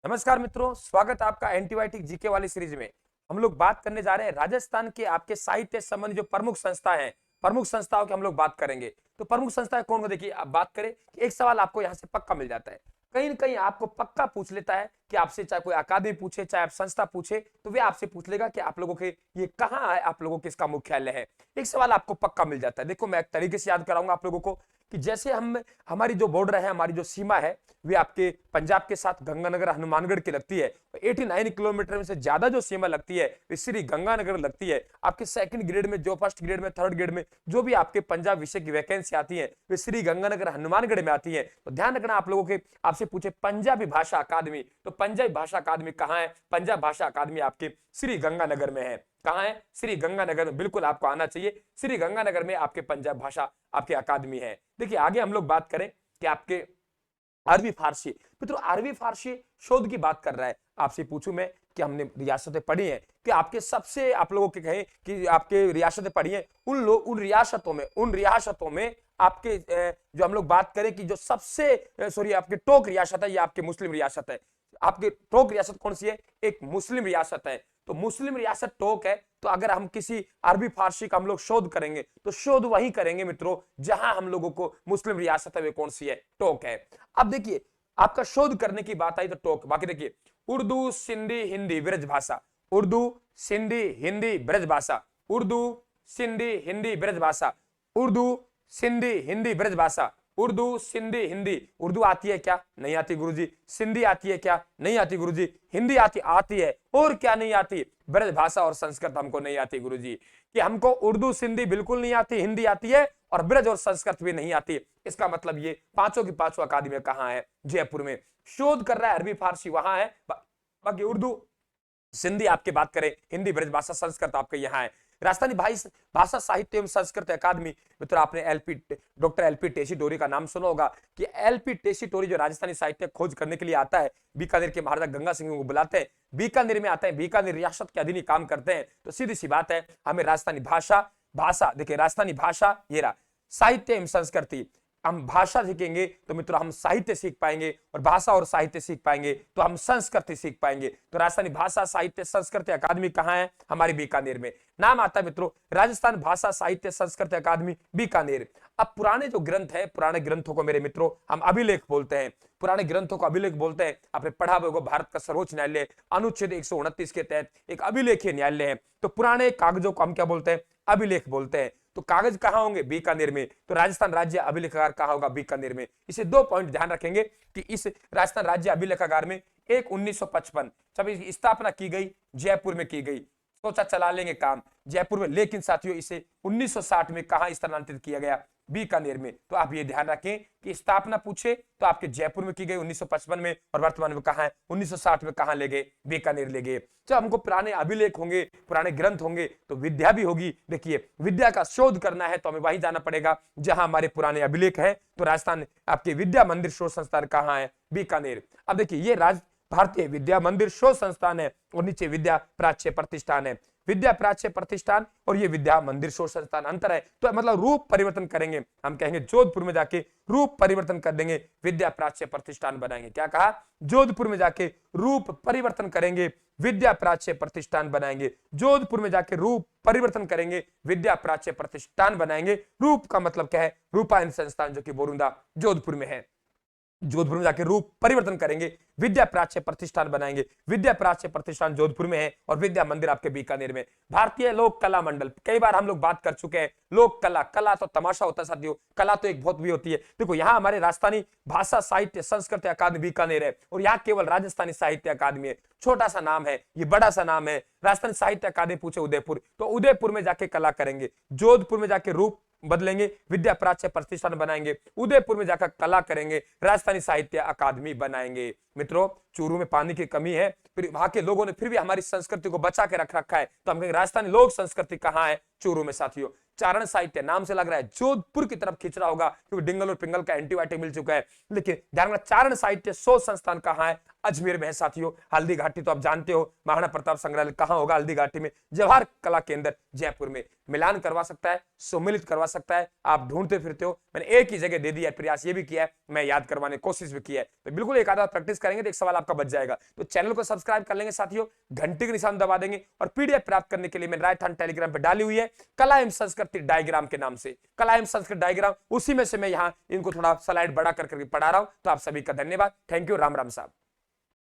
नमस्कार मित्रों, स्वागत है आपका एंटीबायोटिक जीके वाली सीरीज में। हम लोग बात करने जा रहे हैं राजस्थान के आपके साहित्य संबंधी जो प्रमुख संस्था हैं, प्रमुख संस्थाओं की हम लोग बात करेंगे। तो प्रमुख संस्थाएं कौन को देखिए, आप बात करें कि एक सवाल आपको यहाँ से पक्का मिल जाता है, कहीं ना कहीं आपको पक्का पूछ लेता है कि आपसे चाहे कोई अकादमी पूछे, चाहे आप संस्था पूछे, तो वे आपसे पूछ लेगा कि आप लोगों के ये कहाँ है, आप लोगों के इसका मुख्यालय है। एक सवाल आपको पक्का मिल जाता है। देखो, मैं एक तरीके से याद कराऊंगा आप लोगों को कि जैसे हम हमारी जो बॉर्डर है, हमारी जो सीमा है, वे आपके पंजाब के साथ गंगानगर हनुमानगढ़ की लगती है। 89 किलोमीटर में से ज्यादा जो सीमा लगती है वे श्री गंगानगर लगती है। आपके सेकंड ग्रेड में, जो फर्स्ट ग्रेड में, थर्ड ग्रेड में जो भी आपके पंजाब विषय की वैकेंसी आती है वे श्री गंगानगर हनुमानगढ़ में आती है। तो ध्यान रखना, आप लोगों के आपसे पूछे पंजाबी भाषा अकादमी, तो पंजाबी भाषा अकादमी कहाँ है? पंजाब भाषा अकादमी आपके श्री गंगानगर में है। कहाँ है? श्री गंगानगर में। बिल्कुल आपको आना चाहिए, श्री गंगानगर में आपके पंजाब भाषा आपकी अकादमी है। देखिए, आगे हम लोग बात करें कि आपके अरबी फारसी, मित्रों अरबी फारसी शोध की बात कर रहा है। आपसे पूछूं मैं कि हमने रियासतें पढ़ी हैं कि आपके सबसे, आप लोगों के कहें कि आपके रियासतें पढ़ी हैं, उन रियासतों में आपके जो हम लोग बात करें कि जो सबसे सॉरी आपके टॉप रियासत है, ये आपके मुस्लिम रियासत है। आपकी टॉप रियासत कौन सी है? एक मुस्लिम रियासत है। तो मुस्लिम रियासत टोक है। तो अगर हम किसी अरबी फारसी का हम लोग शोध करेंगे तो शोध वही करेंगे मित्रों जहां हम लोगों को मुस्लिम रियासत है, वे कौन सी है? टोक है। अब देखिए, आपका शोध करने की बात आई तो टोक। बाकी देखिए, उर्दू, सिंधी, हिंदी, ब्रज भाषा, उर्दू, सिंधी, हिंदी, ब्रज भाषा, उर्दू, सिंधी, हिंदी, ब्रज भाषा, उर्दू, सिंधी, हिंदी, ब्रज भाषा, उर्दू, सिंधी, हिंदी। उर्दू आती है क्या? नहीं आती गुरुजी। सिंधी आती है क्या? नहीं आती गुरुजी। हिंदी आती है। और क्या नहीं आती? ब्रज भाषा और संस्कृत हमको नहीं आती गुरुजी। कि हमको उर्दू सिंधी बिल्कुल नहीं आती, हिंदी आती है और ब्रज और संस्कृत भी नहीं आती। इसका मतलब ये पांचों की पांचों अकादमी कहाँ है? जयपुर में। शोध कर रहा है अरबी फारसी वहां है। बाकी उर्दू, सिंधी आपकी बात करें, हिंदी, ब्रज भाषा, संस्कृत आपके यहाँ है। राजस्थानी भाषा साहित्य एवं संस्कृत अकादमी, मित्र आपने डॉक्टर एलपी टेसीटोरी का नाम सुना होगा कि एलपी टेसीटोरी जो राजस्थानी साहित्य खोज करने के लिए आता है, बीकानेर के महाराजा गंगा सिंह को बुलाते हैं, बीकानेर में आते हैं, बीकानेर रियासत के अधीन काम करते हैं। तो सीधी सी बात है, हमें राजस्थानी भाषा देखिए, राजस्थानी भाषा ये रहा, साहित्य एवं संस्कृति। हम भाषा सीखेंगे तो मित्रों हम साहित्य सीख पाएंगे, और भाषा और साहित्य सीख पाएंगे तो हम संस्कृति सीख पाएंगे। तो राजस्थानी भाषा साहित्य संस्कृति अकादमी कहाँ है? हमारी बीकानेर में। नाम आता है मित्रों, राजस्थान भाषा साहित्य संस्कृति अकादमी, बीकानेर। अब पुराने जो ग्रंथ है, पुराने ग्रंथों को मेरे मित्रों हम अभिलेख बोलते हैं। पुराने ग्रंथों को अभिलेख बोलते हैं। आपने पढ़ा होगा, भारत का सर्वोच्च न्यायालय अनुच्छेद 129 के तहत एक अभिलेखीय न्यायालय है। तो पुराने कागजों को हम क्या बोलते हैं? अभिलेख बोलते हैं। तो कागज कहां होंगे? बीकानेर में। तो राजस्थान राज्य अभिलेखागार कहां होगा? बीकानेर में। इसे दो पॉइंट ध्यान रखेंगे कि इस राजस्थान राज्य अभिलेखागार में एक 1955 जब इसकी स्थापना की गई, जयपुर में की गई। सोचा चला लेंगे काम जयपुर में, लेकिन साथियों इसे 1960 में कहां स्थानांतरित किया गया? बीकानेर में। तो आप ये ध्यान रखें कि स्थापना पूछे तो आपके जयपुर में की गई 1955 में, और वर्तमान में कहां है? 1960 में कहां ले गए? बीकानेर ले गए। जब हमको पुराने अभिलेख होंगे, पुराने ग्रंथ होंगे, तो विद्या भी होगी। देखिए, विद्या का शोध करना है तो हमें वहीं जाना पड़ेगा जहां हमारे पुराने अभिलेख हैं। तो राजस्थान आपके विद्या मंदिर शोध संस्थान कहां है? बीकानेर। अब देखिए, ये भारतीय विद्या मंदिर शोध संस्थान है, और नीचे विद्या प्राच्य प्रतिष्ठान है। विद्या प्राच्य प्रतिष्ठान और ये विद्या मंदिर शोध संस्थान अंतर है। तो मतलब रूप परिवर्तन करेंगे, हम कहेंगे जोधपुर में जाके रूप परिवर्तन कर देंगे, विद्या प्राच्य प्रतिष्ठान बनाएंगे। क्या कहा? जोधपुर में जाके रूप परिवर्तन करेंगे, विद्या प्राच्य प्रतिष्ठान बनाएंगे। जोधपुर में जाके रूप परिवर्तन करेंगे, विद्या प्राच्य प्रतिष्ठान बनाएंगे। रूप का मतलब क्या है? रूपायन संस्थान, जो कि बोरुंदा जोधपुर में है। जोधपुर में जाके रूप परिवर्तन करेंगे, विद्या प्राच्य प्रतिष्ठान बनाएंगे। विद्या प्राच्य प्रतिष्ठान जोधपुर में है और विद्या मंदिर आपके बीकानेर में। भारतीय लोक कला मंडल, कई बार हम लोग बात कर चुके हैं। लोक कला तो तमाशा होता है साथियों, कला तो एक बहुत भी होती है। देखो, यहाँ हमारे राजस्थानी भाषा साहित्य संस्कृति अकादमी बीकानेर है, और यहाँ केवल राजस्थानी साहित्य अकादमी है। छोटा सा नाम है, ये बड़ा सा नाम है। राजस्थानी साहित्य अकादमी पूछे उदयपुर, तो उदयपुर में जाके कला करेंगे। जोधपुर में जाके रूप बदलेंगे, विद्या प्राच्य प्रतिष्ठान बनाएंगे। उदयपुर में जाकर कला करेंगे, राजस्थानी साहित्य अकादमी बनाएंगे। मित्रों, चूरू में पानी की कमी है, फिर वहां के लोगों ने फिर भी हमारी संस्कृति को बचा के रख रखा है। तो हम कहेंगे राजस्थानी लोक संस्कृति कहाँ है? चूरू में। साथियों, चारण साहित्य नाम से लग रहा है जोधपुर की तरफ खींच रहा होगा, क्योंकि डिंगल और पिंगल का एंटीबायोटिक मिल चुका है। लेकिन ध्यान रखना, चारण साहित्य शोध संस्थान कहाँ है? अजमेर में है साथियों। हल्दी घाटी तो आप जानते हो, महाराणा प्रताप संग्रहालय कहां होगा? हल्दी घाटी में। जवाहर कला केंद्र जयपुर में। मिलान करवा सकता है, सम्मिलित करवा सकता है। आप ढूंढते फिरते हो, मैंने एक ही जगह दे दिया, प्रयास ये भी किया है, मैं याद करवाने की कोशिश भी की है। तो बिल्कुल एक आधा प्रैक्टिस करेंगे तो एक सवाल आपका बच जाएगा। तो चैनल को सब्सक्राइब कर लेंगे साथियों, घंटी के निशान दबा देंगे, और पीडीएफ प्राप्त करने के लिए मैंने राइट हैंड टेलीग्राम पे डाली हुई है, कला एवं संस्कृति डायग्राम के नाम से। कला एवं संस्कृत डायग्राम, उसी में से मैं यहाँ इनको थोड़ा स्लाइड बड़ा कर करके पढ़ा रहा हूं। तो आप सभी का धन्यवाद। Thank you. राम राम साहब।